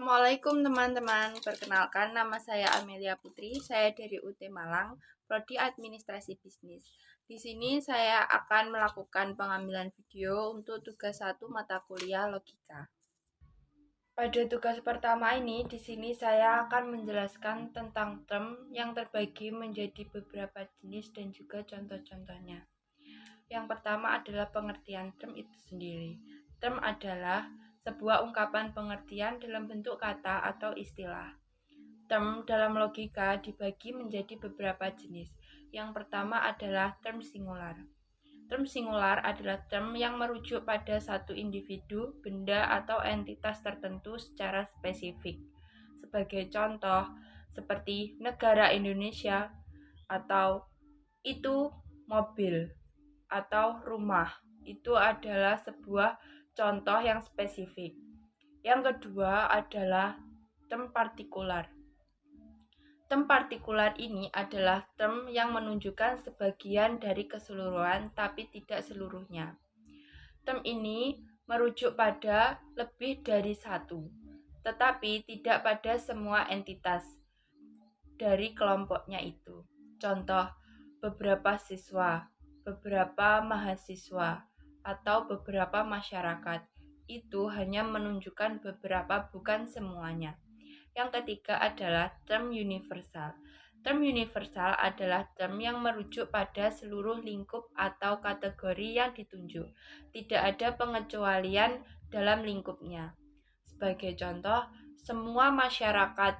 Assalamualaikum teman-teman. Perkenalkan, nama saya Amelia Putri. Saya dari UT Malang, Prodi Administrasi Bisnis. Di sini saya akan melakukan pengambilan video untuk tugas 1 mata kuliah logika. Pada tugas pertama ini, di sini saya akan menjelaskan tentang term yang terbagi menjadi beberapa jenis dan juga contoh-contohnya. Yang pertama adalah pengertian term itu sendiri. Term adalah sebuah ungkapan pengertian dalam bentuk kata atau istilah. Term dalam logika dibagi menjadi beberapa jenis. Yang pertama adalah term singular. Term singular adalah term yang merujuk pada satu individu, benda, atau entitas tertentu secara spesifik. Sebagai contoh, seperti negara Indonesia, atau itu mobil, atau rumah. Itu adalah sebuah contoh yang spesifik. Yang kedua adalah term partikular. Term partikular ini adalah term yang menunjukkan sebagian dari keseluruhan tapi tidak seluruhnya. Term ini merujuk pada lebih dari satu, tetapi tidak pada semua entitas dari kelompoknya itu. Contoh, beberapa siswa, beberapa mahasiswa, atau beberapa masyarakat. Itu hanya menunjukkan beberapa, bukan semuanya. Yang ketiga adalah term universal. Term universal adalah term yang merujuk pada seluruh lingkup atau kategori yang ditunjuk. Tidak ada pengecualian dalam lingkupnya. Sebagai contoh, semua masyarakat,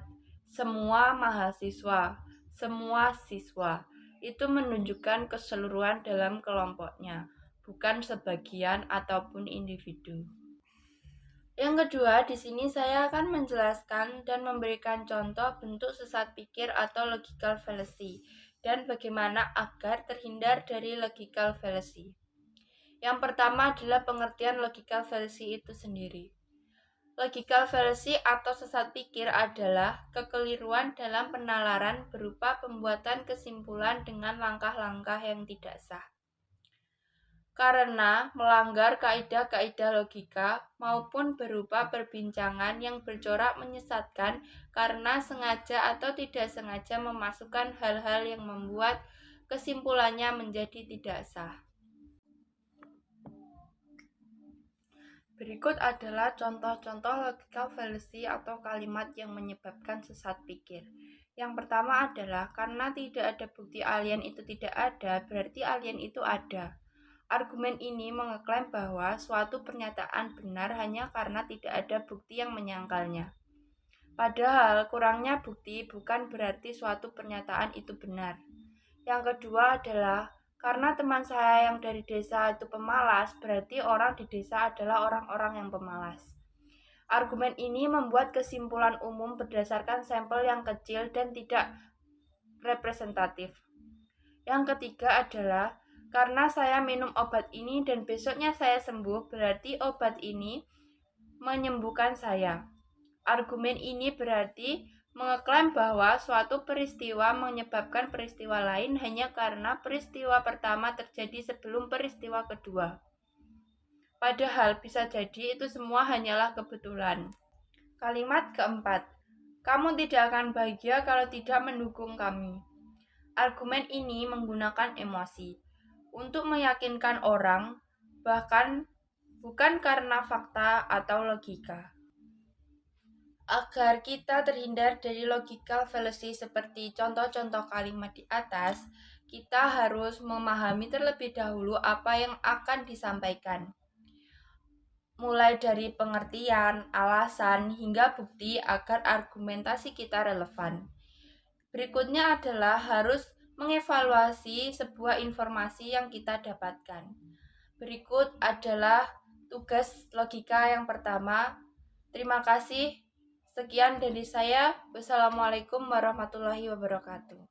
semua mahasiswa, semua siswa. Itu menunjukkan keseluruhan dalam kelompoknya, bukan sebagian ataupun individu. Yang kedua, di sini saya akan menjelaskan dan memberikan contoh bentuk sesat pikir atau logical fallacy dan bagaimana agar terhindar dari logical fallacy. Yang pertama adalah pengertian logical fallacy itu sendiri. Logical fallacy atau sesat pikir adalah kekeliruan dalam penalaran berupa pembuatan kesimpulan dengan langkah-langkah yang tidak sah. Karena melanggar kaidah-kaidah logika maupun berupa perbincangan yang bercorak menyesatkan karena sengaja atau tidak sengaja memasukkan hal-hal yang membuat kesimpulannya menjadi tidak sah. Berikut adalah contoh-contoh logical fallacy atau kalimat yang menyebabkan sesat pikir. Yang pertama adalah karena tidak ada bukti alien itu tidak ada, berarti alien itu ada. Argumen ini mengeklaim bahwa suatu pernyataan benar hanya karena tidak ada bukti yang menyangkalnya. Padahal kurangnya bukti bukan berarti suatu pernyataan itu benar. Yang kedua adalah karena teman saya yang dari desa itu pemalas, berarti orang di desa adalah orang-orang yang pemalas. Argumen ini membuat kesimpulan umum berdasarkan sampel yang kecil dan tidak representatif. Yang ketiga adalah karena saya minum obat ini dan besoknya saya sembuh, berarti obat ini menyembuhkan saya. Argumen ini berarti mengeklaim bahwa suatu peristiwa menyebabkan peristiwa lain hanya karena peristiwa pertama terjadi sebelum peristiwa kedua. Padahal bisa jadi itu semua hanyalah kebetulan. Kalimat keempat, kamu tidak akan bahagia kalau tidak mendukung kami. Argumen ini menggunakan emosi untuk meyakinkan orang, bahkan bukan karena fakta atau logika. Agar kita terhindar dari logical fallacy seperti contoh-contoh kalimat di atas, kita harus memahami terlebih dahulu apa yang akan disampaikan. Mulai dari pengertian, alasan, hingga bukti agar argumentasi kita relevan. Berikutnya adalah harus mengevaluasi sebuah informasi yang kita dapatkan. Berikut adalah tugas logika yang pertama. Terima kasih. Sekian dari saya. Wassalamualaikum warahmatullahi wabarakatuh.